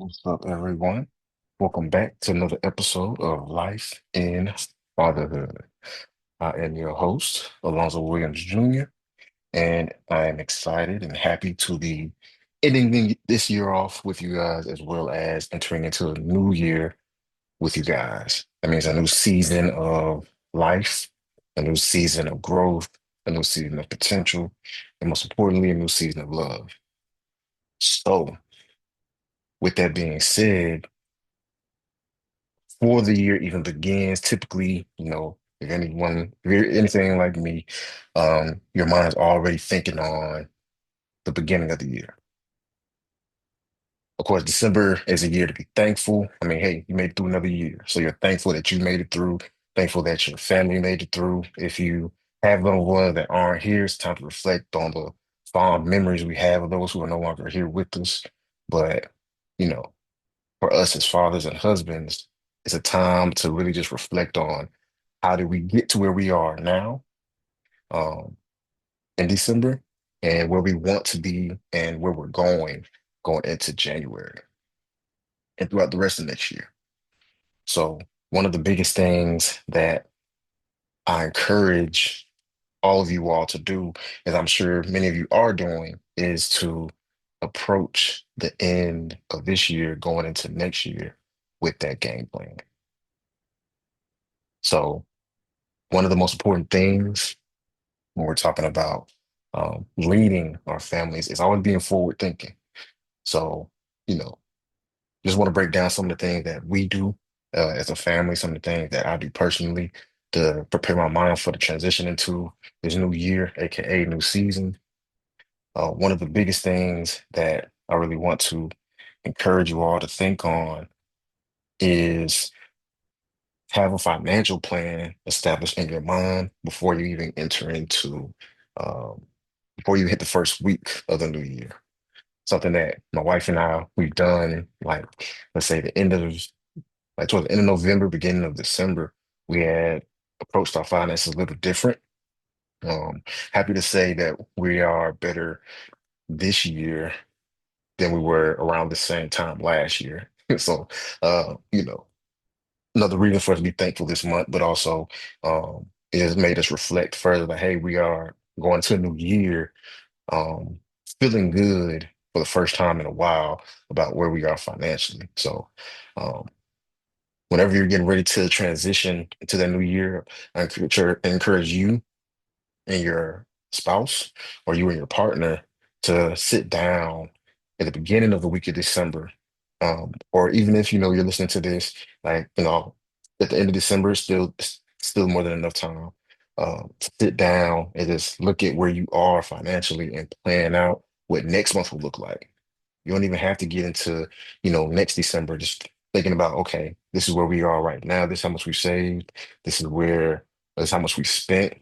What's up, everyone? Welcome back to another episode of Life in Fatherhood. I am your host, Alonzo Williams Jr., and I am excited and happy to be ending this year off with you guys, as well as entering into a new year with you guys. That means a new season of life, a new season of growth, a new season of potential, and most importantly, a new season of love. So, with that being said, before the year even begins, typically, if you're anything like me, your mind is already thinking on the beginning of the year. Of course, December is a year to be thankful. I mean, hey, you made it through another year. So you're thankful that you made it through, thankful that your family made it through. If you have loved ones that aren't here, it's time to reflect on the fond memories we have of those who are no longer here with us. But, you know, for us as fathers and husbands, it's a time to really just reflect on how did we get to where we are now, um, in December, and where we want to be and where we're going into January and throughout the rest of next year. So one of the biggest things that I encourage all of you all to do, as I'm sure many of you are doing, is to approach the end of this year going into next year with that game plan. So one of the most important things when we're talking about leading our families is always being forward thinking. So, you know, just want to break down some of the things that we do as a family, some of the things that I do personally to prepare my mind for the transition into this new year, aka new season. One of the biggest things that I really want to encourage you all to think on is have a financial plan established in your mind before you even enter into um, before you hit the first week of the new year. Something that my wife and I we've done, like let's say the end of like towards the end of November, beginning of December, we had approached our finances a little different. Um, Happy to say that we are better this year than we were around the same time last year. So, another reason for us to be thankful this month, but also it has made us reflect further that, hey, we are going to a new year, um, feeling good for the first time in a while about where we are financially. So, um, whenever you're getting ready to transition into that new year, I encourage you and your spouse or you and your partner to sit down at the beginning of the week of December. Or even if you're listening to this, like, at the end of December, it's still more than enough time to sit down and just look at where you are financially and plan out what next month will look like. You don't even have to get into, next December, just thinking about, okay, this is where we are right now. This is how much we saved. This is how much we spent.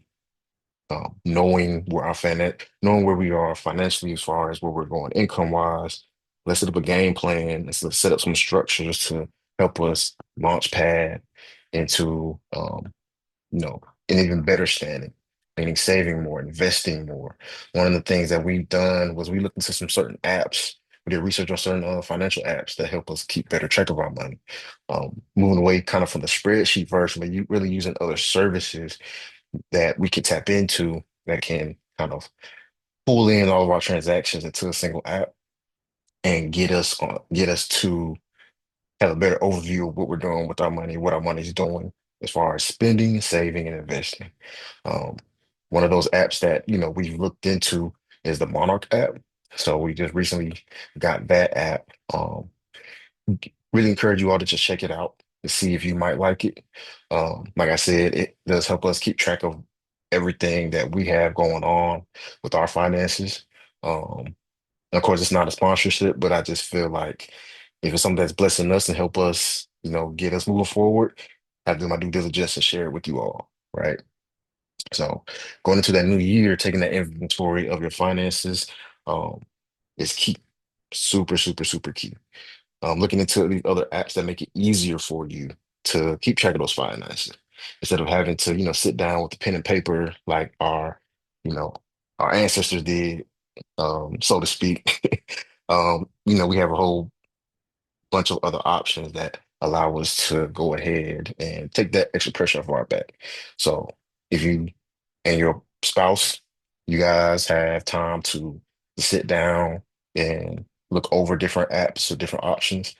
Knowing where we are financially as far as where we're going income wise. Let's set up a game plan. Let's set up some structures to help us launch pad into you know, an even better standing, meaning saving more, investing more. One of the things that we've done was we looked into some certain apps. We did research on certain financial apps that help us keep better track of our money. Moving away kind of from the spreadsheet version, but you really using other services that we can tap into that can kind of pull in all of our transactions into a single app and get us to have a better overview of what we're doing with our money, what our money's doing as far as spending, saving, and investing. Um, One of those apps that we've looked into is the Monarch app. So we just recently got that app. Really encourage you all to just check it out to see if you might like it. Like I said, it does help us keep track of everything that we have going on with our finances. Of course, it's not a sponsorship, but I just feel like if it's something that's blessing us and help us, get us moving forward, I do my due diligence to share it with you all, right? So going into that new year, taking that inventory of your finances, um, is key. Super, super, super key. Looking into these other apps that make it easier for you to keep track of those finances instead of having to, sit down with the pen and paper like you know, our ancestors did, so to speak. We have a whole bunch of other options that allow us to go ahead and take that extra pressure off our back. So if you and your spouse, you guys have time to sit down and look over different apps or different options,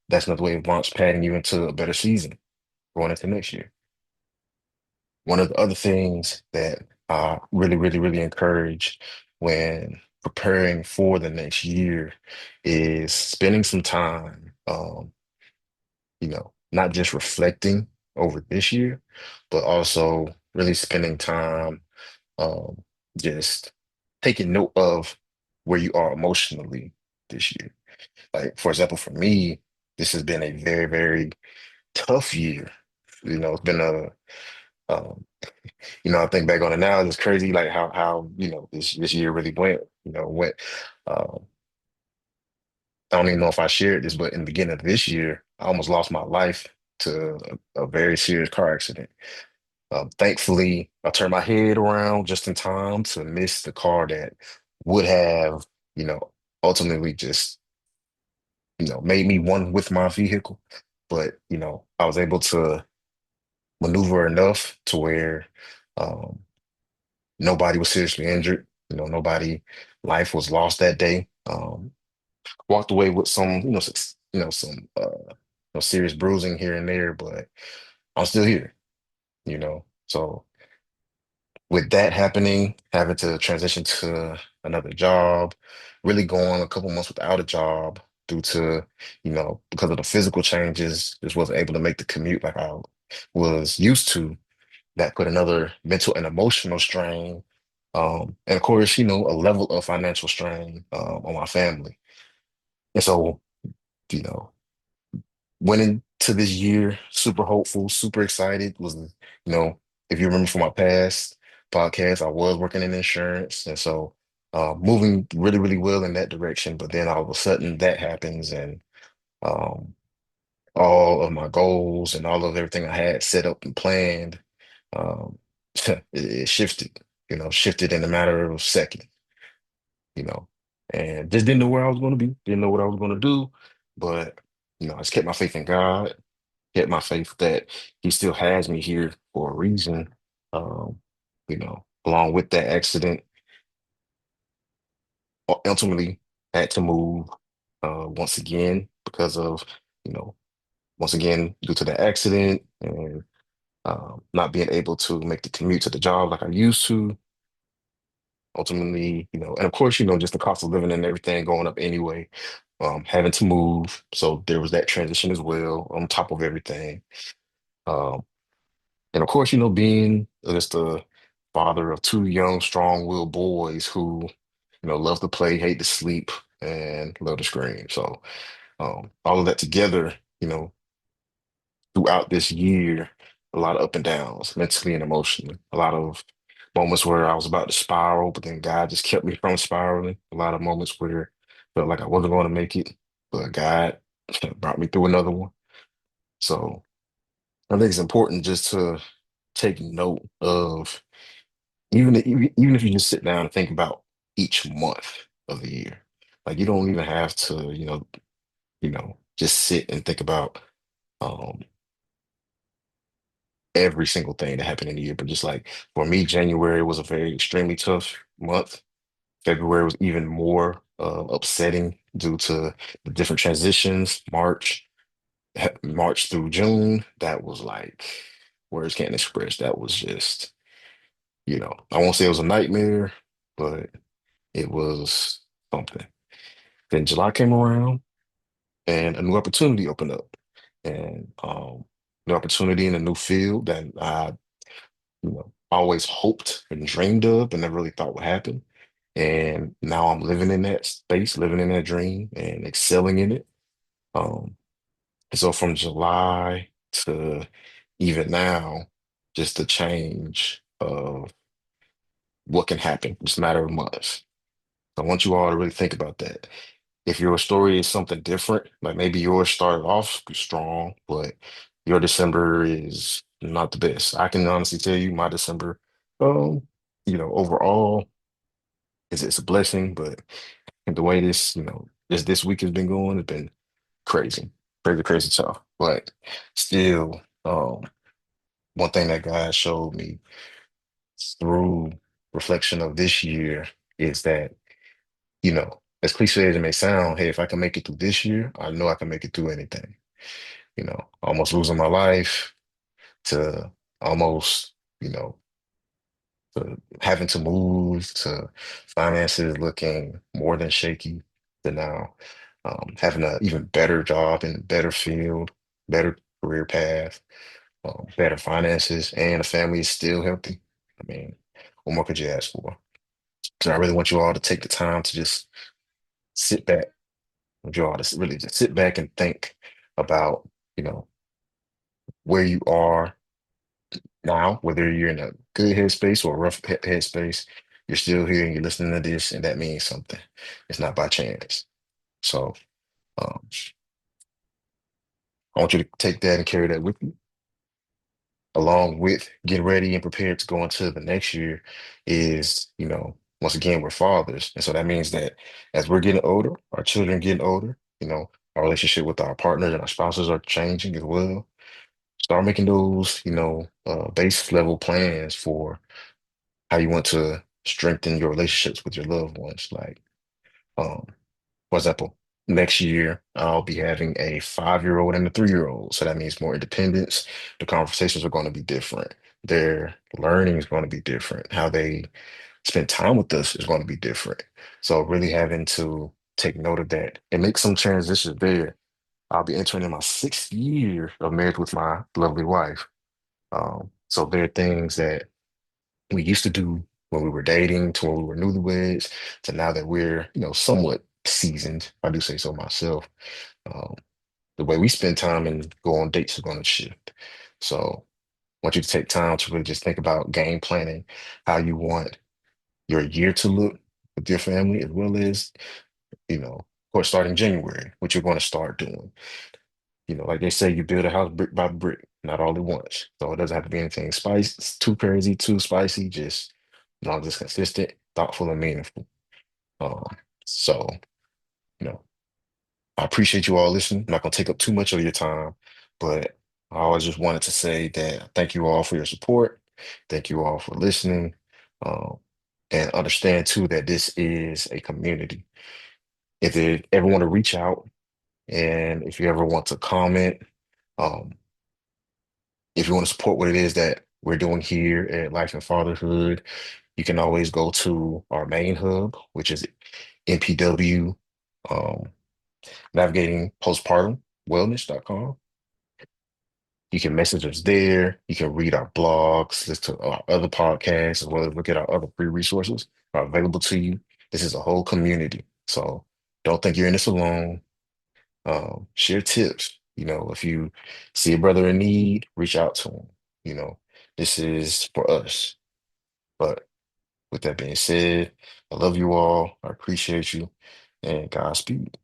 that's another way of launch padding you into a better season going into next year. One of the other things that I really, really, really encourage when preparing for the next year is spending some time, not just reflecting over this year, but also really spending time um, just taking note of where you are emotionally this year. Like, for example, for me, this has been a very, very tough year. It's been um, I think back on it now, it's crazy, like how this year really went. Um, I don't even know if I shared this, but in the beginning of this year, I almost lost my life to a very serious car accident. Thankfully, I turned my head around just in time to miss the car that would have, you know, ultimately just, made me one with my vehicle. But, I was able to maneuver enough to where um, nobody was seriously injured. Life was lost that day. Walked away with some, some serious bruising here and there, but I'm still here, So with that happening, having to transition to another job, really going a couple months without a job due to, because of the physical changes, just wasn't able to make the commute like I was used to. That put another mental and emotional strain. And of course, a level of financial strain on my family. And so, you know, went into this year super hopeful, super excited. If you remember from my past podcast, I was working in insurance. And so moving really, really well in that direction. But then all of a sudden that happens and um, all of my goals and all of everything I had set up and planned, um, it shifted in a matter of seconds, you know, and just didn't know where I was going to be, didn't know what I was going to do. But, I just kept my faith in God, kept my faith that He still has me here for a reason. Along with that accident, ultimately had to move once again because of, you know, once again, due to the accident and not being able to make the commute to the job like I used to. Ultimately, and of course, just the cost of living and everything going up anyway, having to move. So there was that transition as well on top of everything. Um, and of course, being just the father of two young, strong-willed boys who, love to play, hate to sleep, and love to scream. So all of that together, you know, throughout this year, a lot of up and downs, mentally and emotionally. A lot of moments where I was about to spiral, but then God just kept me from spiraling. A lot of moments where I felt like I wasn't going to make it, but God brought me through another one. So I think it's important just to take note of even if you just sit down and think about each month of the year. Like you don't even have to, just sit and think about um every single thing that happened in the year. But just like for me, January was a very extremely tough month. February was even more upsetting due to the different transitions. March through June, that was like words can't express. That was just, I won't say it was a nightmare, but it was something. Then July came around and a new opportunity opened up. And new opportunity in a new field that I always hoped and dreamed of, but never really thought would happen. And now I'm living in that space, living in that dream and excelling in it. Um, and so from July to even now, just the change of what can happen, just a matter of months. I want you all to really think about that. If your story is something different, like maybe yours started off strong, but your December is not the best. I can honestly tell you my December, um, overall it's a blessing, but the way this week has been going, it's been crazy. crazy, crazy tough. But still, one thing that God showed me through reflection of this year is that, as cliche as it may sound, hey, if I can make it through this year, I know I can make it through anything. Almost losing my life to almost, you know, to having to move to finances looking more than shaky to now having an even better job in a better field, better career path, better finances, and the family is still healthy. I mean, what more could you ask for? So I really want you all to take the time to just sit back. I want you all to really just sit back and think about, you know, where you are now, whether you're in a good headspace or a rough headspace, you're still here and you're listening to this, and that means something. It's not by chance. So um, I want you to take that and carry that with you, along with getting ready and prepared to go into the next year. Is, once again, we're fathers. And so that means that as we're getting older, our children getting older, our relationship with our partners and our spouses are changing as well. Start making those, base level plans for how you want to strengthen your relationships with your loved ones. Like, um, for example, next year I'll be having a 5-year-old and a 3-year-old. So that means more independence. The conversations are going to be different. Their learning is going to be different. How they spend time with us is going to be different. So really having to take note of that and make some transitions there. I'll be entering in my 6th year of marriage with my lovely wife. So there are things that we used to do when we were dating to when we were newlyweds to now that we're, somewhat seasoned, if I do say so myself. Um, the way we spend time and go on dates is going to shift. So I want you to take time to really just think about game planning, how you want your year to look with your family, as well as, of course, starting January, what you're going to start doing. Like they say, you build a house brick by brick, not all at once. So it doesn't have to be anything spicy, too crazy, too spicy, just long as it's consistent, thoughtful, and meaningful. Um, so, you know, I appreciate you all listening. I'm not going to take up too much of your time, but I always just wanted to say that thank you all for your support. Thank you all for listening. Um, and understand too that this is a community. If you ever want to reach out and if you ever want to comment, um, if you want to support what it is that we're doing here at Life and Fatherhood, you can always go to our main hub, which is NPW um, navigating postpartum wellness.com. You can message us there. You can read our blogs, listen to our other podcasts, as well as look at our other free resources are available to you. This is a whole community. So don't think you're in this alone. Share tips. If you see a brother in need, reach out to him. You know, this is for us. But with that being said, I love you all. I appreciate you, and Godspeed.